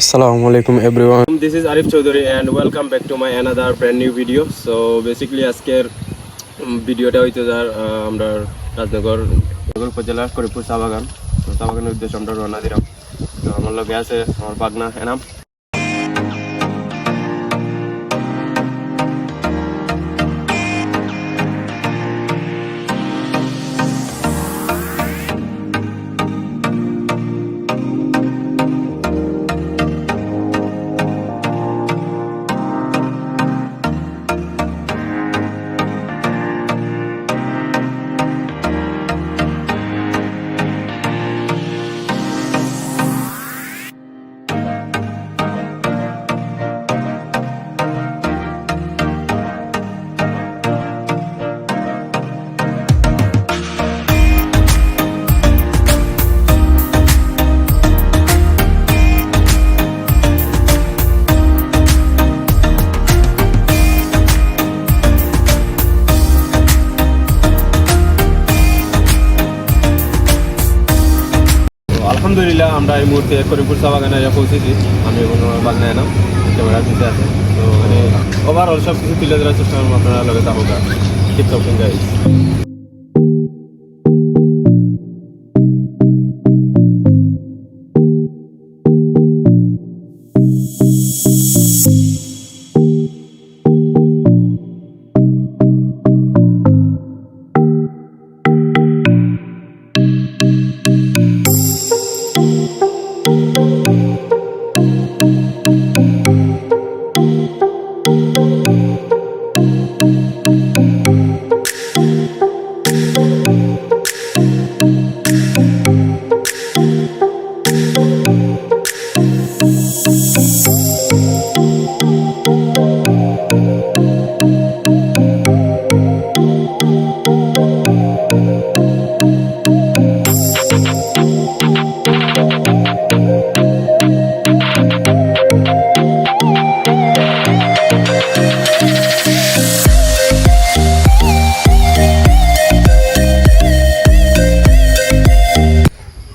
Assalamu alaikum everyone. This is Arif Chaudhary and welcome back to my another brand new video. So basically আজকের ভিডিওটা হইতে যার আমরা রাজনগর উপজেলার করিমপুর চা বাগান, তো চা বাগানের উদ্দেশ্যে আমরা রওনা দিলাম। তো আমার লগে আছে আমার পাগনা এনাম। আলহামদুলিল্লাহ আমরা এই মুহূর্তে করিমপুর চা বাগানে পৌঁছেছি। আমি এবং আমার বাগনা এনাম ক্যামেরা পিছিয়ে আছে। তো মানে ওভারঅল সব কিছু তুলে ধরার চেষ্টা করবো আপনারা লগে থাকুক। Keep talking guys.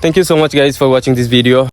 Thank you so much guys for watching this video.